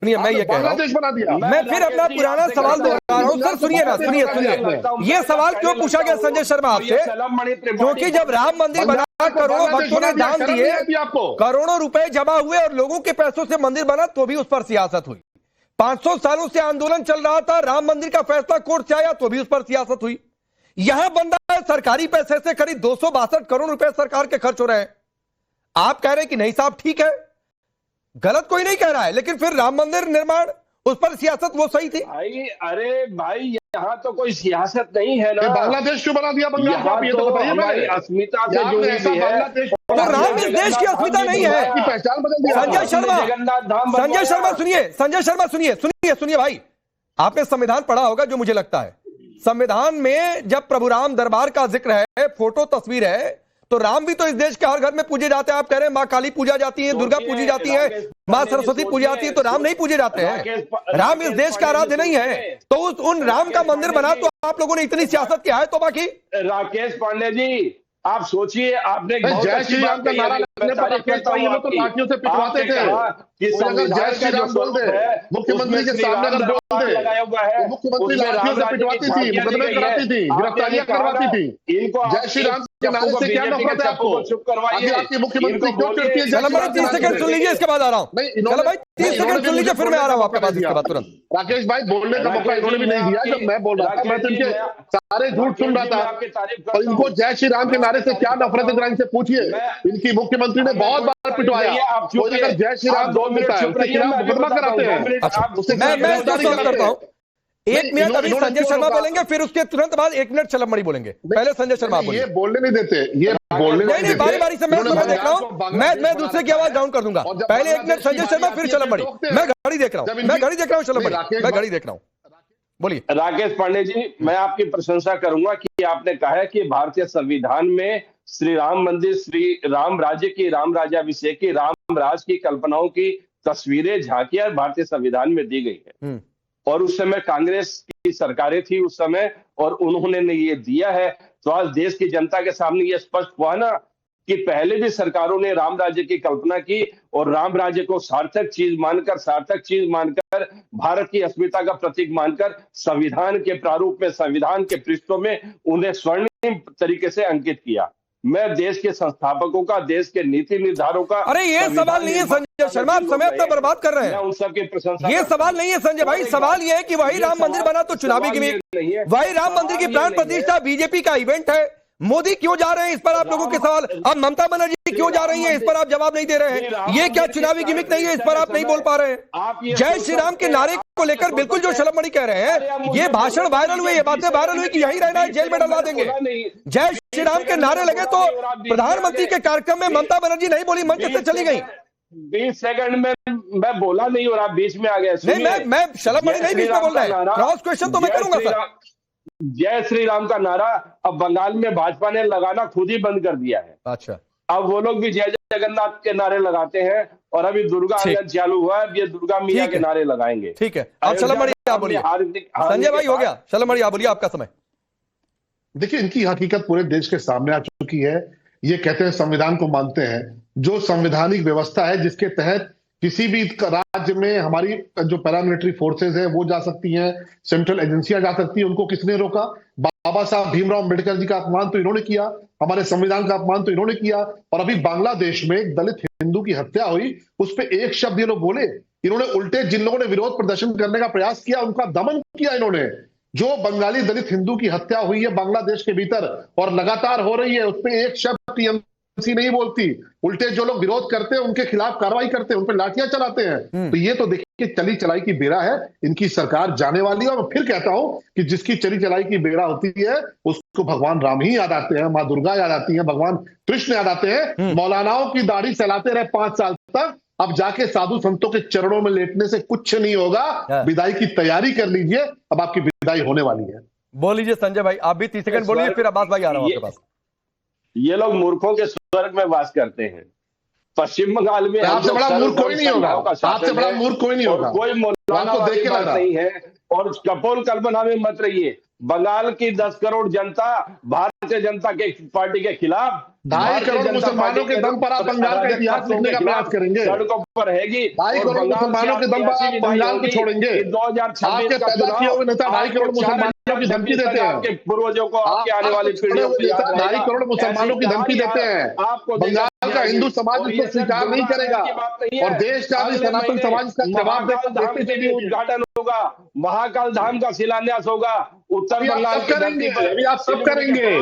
सुनिए, मैं ये कह रहा बांग्लादेश बना दिया। हूं, मैं फिर अपना पुराना सवाल दोहरा रहा हूं। सर सुनिए ना, सुनिए, ये सवाल क्यों पूछा गया संजय शर्मा आपसे? क्योंकि जब राम मंदिर बना, करोड़ों भक्तों ने दान दिए, करोड़ों रुपए जमा हुए और लोगों के पैसों से मंदिर बना, तो भी उस पर सियासत हुई। 500 सालों से आंदोलन चल रहा था, राम मंदिर का फैसला कोर्ट से आया, तो भी उस पर सियासत हुई। यहां बन रहा है सरकारी पैसे से करीब 262 करोड़ रुपए सरकार के खर्च हो रहे हैं। आप कह रहे हैं कि नहीं साहब ठीक है, गलत कोई नहीं कह रहा है, लेकिन फिर राम मंदिर निर्माण, उस पर सियासत वो सही थी। भाई अरे भाई, यहाँ तो कोई सियासत नहीं है ना। बांग्लादेश क्यों बना दिया बंगाल को? आप ये तो बताइए। हमारी अस्मिता से जुड़ी हुई है। तो राम इस देश की अस्मिता नहीं है। पहचान बदल दिया। संजय शर्मा सुनिए, संजय शर्मा सुनिए भाई, आपने संविधान पढ़ा होगा जो मुझे लगता है। संविधान में जब प्रभु राम दरबार का जिक्र है, फोटो तस्वीर है, तो राम भी तो इस देश के हर घर में पूजे जाते हैं। आप कह रहे हैं मां काली पूजा जाती है, दुर्गा पूजी जाती है, मां सरस्वती पूजी जाती है, तो राम नहीं पूजे जाते हैं? राम इस देश का आराध्य नहीं है, तो उन राम का मंदिर बना, तो आप लोगों ने इतनी सियासत किया है। तो बाकी राकेश पांडे जी, आप सोचिए, आपने जय श्री राम का नारा लगने पर तो लाठियों से पिटवाते थे। अगर जय श्री राम बोल दे, मुख्यमंत्री के सामने अगर बोल दे, मुख्यमंत्री लाठियों से पिटवाती थी, मुकदमे कराती थी, गिरफ्तारियां करवाती थी। जय श्री राम के नारे से क्या नफरत है आपको? आपकी मुख्यमंत्री क्यों चिढ़ती है? चलो भाई 30 सेकंड सुन लीजिए, इसके बाद आ रहा हूँ। चलो भाई 30 सेकंड सुन लीजिए, फिर मैं आ रहा हूँ आपके पास इसके बाद तुरंत। राकेश भाई, बोलने का मौका इन्होंने भी नहीं दिया। जब मैं बोल रहा था, मैं तो इनके सारे झूठ सुन रहा था, और इनको जय श्री राम के नारे से क्या नफरत है, इनसे पूछिए। इनकी मुख्यमंत्री ने बहुत बार पिटवाया। अगर जय श्री राम बोल देता है, उसके खिलाफ मुकदमा कराते हैं। मैं इसको करता हूँ। 1 मिनट अभी संजय शर्मा बोलेंगे, फिर उसके तुरंत बाद 1 मिनट चलमणि बोलेंगे। पहले संजय शर्मा बोलेंगे। ये बोलने नहीं देते, ये बोलने नहीं, बारी बारी से मैं देख रहा हूँ। मैं दूसरे की आवाज डाउन कर दूंगा। पहले 1 मिनट संजय शर्मा, फिर चलमणि। मैं घड़ी देख रहा हूँ, चलमणि, मैं घड़ी देख रहा हूँ। बोलिए राकेश पांडे जी, मैं आपकी प्रशंसा करूंगा कि आपने कहा है कि भारतीय संविधान में श्री राम मंदिर, श्री राम राज्य की, राम राज्याभिषेक की, राम राज की कल्पनाओं की तस्वीरें, झांकियां भारतीय संविधान में दी गई है। और उस समय कांग्रेस की सरकारें थी उस समय, और उन्होंने ये दिया है। तो आज देश की जनता के सामने ये स्पष्ट हुआ ना कि पहले भी सरकारों ने राम राज्य की कल्पना की, और राम राज्य को सार्थक चीज मानकर भारत की अस्मिता का प्रतीक मानकर संविधान के प्रारूप में, संविधान के पृष्ठों में उन्हें स्वर्णिम तरीके से अंकित किया। मैं देश के संस्थापकों का, देश के नीति निर्धारकों का। अरे ये सवाल नहीं है संजय शर्मा, आप समय अपना बर्बाद कर रहे हैं। उन सबकी प्रशंसा, ये सवाल नहीं है संजय भाई। सवाल ये है कि वही राम मंदिर बना तो चुनावी गिमिक, वही राम मंदिर की प्राण प्रतिष्ठा बीजेपी का इवेंट है। मोदी क्यों जा रहे हैं, इस पर आप लोगों के सवाल। अब ममता बनर्जी क्यों जा रही हैं, इस पर आप जवाब नहीं दे रहे हैं। ये क्या चुनावी गिमिक नहीं है, इस पर आप नहीं बोल पा रहे हैं। जय श्री राम के नारे को लेकर बिल्कुल जो शलमणि कह रहे हैं, ये भाषण वायरल हुए, ये बातें वायरल हुई कि यही रहना है, जेल में डलवा देंगे। जय श्री राम के नारे लगे तो प्रधानमंत्री के कार्यक्रम में ममता बनर्जी नहीं बोली, मंच से चली गई। 20 सेकंड में मैं बोला नहीं और आप बीच में आ गए। नहीं, मैं शलमणि नहीं बीच में बोल रहा है, क्रॉस क्वेश्चन तो मैं करूंगा सर। जय श्री राम का नारा अब बंगाल में भाजपा ने लगाना खुद ही बंद कर दिया है। अच्छा, अब वो लोग भी जय जगन्नाथ के नारे लगाते हैं, और अभी दुर्गा आंगन चालू हुआ है, ये दुर्गा मैया के नारे लगाएंगे। ठीक है, आप शलमणि आप बोलिए। संजय भाई हो गया, शलमणि आप बोलिए, आपका समय। देखिए, इनकी हकीकत पूरे देश के सामने आ चुकी है। ये कहते हैं संविधान को मानते हैं, जो संवैधानिक व्यवस्था है जिसके तहत किसी भी राज्य में हमारी जो पैरामिलिट्री फोर्सेज है वो जा सकती हैं, सेंट्रल एजेंसियां जा सकती हैं, उनको किसने रोका? बाबा साहब भीमराव अम्बेडकर जी का अपमान तो इन्होंने किया, हमारे संविधान का अपमान तो इन्होंने किया। और अभी बांग्लादेश में एक दलित हिंदू की हत्या हुई, उस पर एक शब्द ये लोग बोले? इन्होंने उल्टे जिन लोगों ने विरोध प्रदर्शन करने का प्रयास किया उनका दमन किया इन्होंने। जो बंगाली दलित हिंदू की हत्या हुई है बांग्लादेश के भीतर और लगातार हो रही है, उस पर एक शब्द टीएमसी नहीं बोलती। उल्टे जो लोग विरोध करते हैं उनके खिलाफ कार्रवाई करते हैं, उन पर लाठियां चलाते हैं। तो ये तो देखिए चली चलाई की बेड़ा है, इनकी सरकार जाने वाली है। और मैं फिर कहता हूं कि जिसकी चली चलाई की बेड़ा होती है उसको भगवान राम ही याद आते हैं, माँ दुर्गा याद आती है, भगवान कृष्ण याद आते हैं। मौलानाओं की दाढ़ी सहलाते रहे 5 साल तक, अब जाके साधु संतों के चरणों में लेटने से कुछ नहीं होगा। विदाई की तैयारी कर लीजिए, अब आपकी विदाई होने वाली है। बोल लीजिए संजय भाई, आप भी 30 सेकंड बोलिए, फिर अब्बास भाई आ रहा हूं आपके पास। ये लोग मूर्खों के स्वर्ग में वास करते हैं। पश्चिम बंगाल में आपसे बड़ा मूर्ख कोई नहीं होगा, आपसे बड़ा मूर्ख कोई नहीं होगा, कोई मौलाना देख के बात नहीं है। और कपोल कल्पना में मत रहिए। बंगाल की 10 करोड़ जनता भारतीय जनता के पार्टी के खिलाफ, 2.5 करोड़ मुसलमानों के दम पर आप बंगाल का इतिहास लिखने का प्रयास करेंगे। सड़कों पर रहेगी। 2.5 करोड़ मुसलमानों के दम पर आप बंगाल को छोड़ेंगे। 2026 का पैदा किए हुए नेता 2.5 करोड़ मुसलमानों की धमकी देते हैं। आपके पूर्वजों को, आपके आने वाली पीढ़ियों को 2.5 करोड़ मुसलमानों की धमकी देते हैं। आपको बंगाल का हिंदू समाज इसको स्वीकार नहीं करेगा और देश का भी सनातन समाज इसका जवाब देगा। उद्घाटन होगा, महाकाल धाम का शिलान्यास होगा उत्तर बंगाल की धरती पर। अभी आप सब करेंगे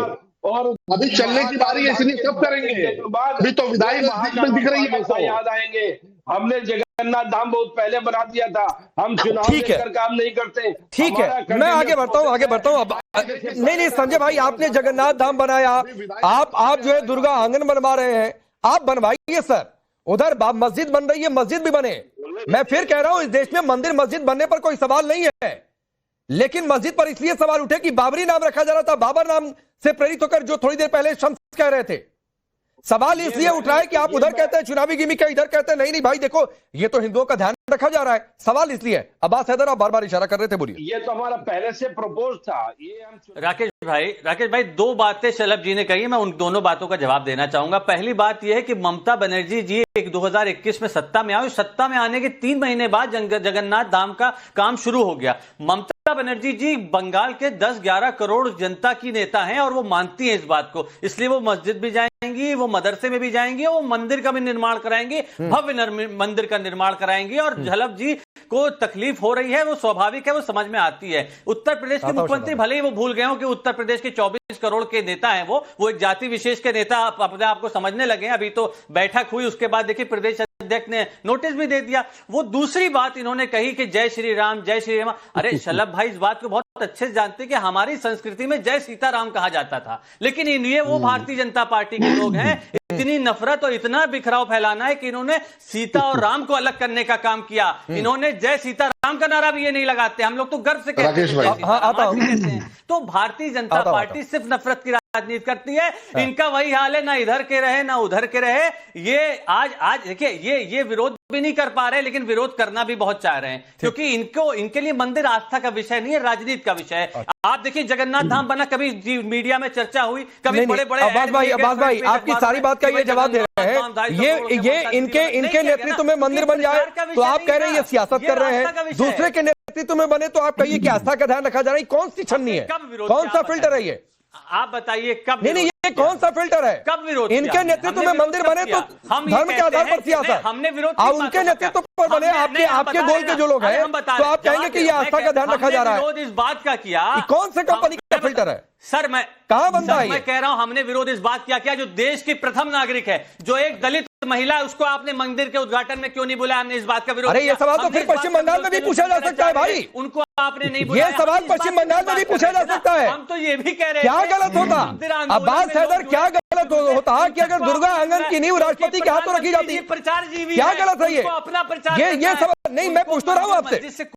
और अभी चलने की बारी है, इसलिए सब करेंगे। अभी तो विदाई में दिख रही है। याद आएंगे, हमने जगन्नाथ धाम बहुत पहले बना दिया था, हम चुनाव लेकर काम नहीं करते। ठीक है, मैं आगे बढ़ता हूं। अब नहीं संजय भाई, आपने जगन्नाथ धाम बनाया, आप जो है दुर्गा आंगन बनवा रहे हैं, आप बनवाइए सर। उधर मस्जिद बन रही है, मस्जिद भी बने। मैं फिर कह रहा हूं, इस देश में मंदिर मस्जिद बनने पर कोई सवाल नहीं है, लेकिन मस्जिद पर इसलिए सवाल उठे कि बाबरी नाम रखा जा रहा था, बाबर नाम से प्रेरित होकर जो थोड़ी देर पहले शम्स कह रहे थे। सवाल इसलिए उठ रहा है कि आप उधर कहते हैं चुनावी गिमिक है, इधर कहते हैं नहीं भाई देखो ये तो हिंदुओं का ध्यान रखा जा रहा है। सवाल इसलिए अब्बास हैदर आप बार बार इशारा कर रहे थे, बोलिए। ये तो हमारा पहले से प्रपोज था। ये हम राकेश भाई 2 बातें शलभ जी ने कही, मैं उन दोनों बातों का जवाब देना चाहूंगा। पहली बात यह है कि ममता बनर्जी जी 2021 में सत्ता में आई, सत्ता में आने के 3 महीने बाद जगन्नाथ धाम का काम शुरू हो गया। ममता बनर्जी जी बंगाल के 10-11 करोड़ जनता की नेता हैं और वो मानती हैं इस बात को, इसलिए वो मस्जिद भी जाएंगी, वो मदरसे में भी जाएंगी, वो मंदिर का भी निर्माण कराएंगे, भव्य मंदिर का निर्माण कराएंगे। और झलक जी को तकलीफ हो रही है, वो स्वाभाविक है, वो समझ में आती है। उत्तर प्रदेश के मुख्यमंत्री भले ही वो भूल गए हो कि उत्तर प्रदेश के 24 करोड़ के नेता हैं, वो एक जाति विशेष के नेता अपने आप को समझने लगे हैं। अभी तो बैठक हुई, उसके बाद देखिए प्रदेश अध्यक्ष ने नोटिस भी दे दिया। वो दूसरी बात इन्होंने कही कि जय श्री राम जय श्री राम। अरे शलभ भाई इस बात को बहुत अच्छे से जानते हैं कि हमारी संस्कृति में जय सीताराम कहा जाता था, लेकिन ये वो भारतीय जनता पार्टी के लोग हैं, इतनी नफरत और इतना बिखराव फैलाना है कि इन्होंने सीता और राम को अलग करने का काम किया। इन्होंने जय सीताराम का नारा भी ये नहीं लगाते, हम लोग तो गर्व से कहते हैं। तो भारतीय जनता पार्टी सिर्फ नफरत की राजनीति करती है। इनका वही हाल है, ना इधर के रहे ना उधर के रहे। ये आज देखिए ये विरोध भी नहीं कर पा रहे, लेकिन विरोध करना भी बहुत चाह रहे हैं, क्योंकि इनके लिए मंदिर आस्था का विषय नहीं है, राजनीति का विषय है। आप देखिए जगन्नाथ धाम बना, कभी मीडिया में चर्चा हुई, कभी बड़े-बड़े अब्बास भाई आपकी सारी बात का ये जवाब दे रहे हैं। ये इनके नेतृत्व में मंदिर बन जाए तो आप कह रहे हैं ये सियासत कर रहे हैं, दूसरे के नेतृत्व में बने तो आप कहिए कि आस्था का ध्यान रखा जा रहा है। कौन सी छन्नी है, कौन सा फिल्टर है ये? आप बताइए कब? नहीं ये कौन सा फिल्टर है? कब विरोध? इनके नेतृत्व में मंदिर बने तो धर्म के आधार पर सियासत, हमने विरोध उनके नेतृत्व पर बने आपके गोल के जो लोग हैं, तो आप कहेंगे कि ये आस्था का ध्यान रखा जा रहा है। विरोध इस बात का किया, कौन से कंपनी का फिल्टर है सर? मैं कहां बनता है? मैं कह रहा हूं हमने विरोध इस बात किया जो देश की प्रथम नागरिक है, जो एक दलित महिला है, उसको आपने मंदिर के उद्घाटन में क्यों नहीं बुलाया? हमने इस बात का विरोध। अरे ये सवाल तो फिर पश्चिम बंगाल में भी पूछा जा सकता है भाई, उनको आपने नहीं बुलाया। ये सवाल पश्चिम बंगाल में भी पूछा जा सकता है। हम तो ये भी कह रहे हैं, क्या गलत होता अब्बास हैदर, क्या गलत होता कि अगर दुर्गा आंगन की नींव राष्ट्रपति के हाथों रखी जाती? प्रचार जीवी क्या गलत है ये? अपना प्रचार ये सवाल नहीं, मैं पूछ तो रहा हूं आपसे।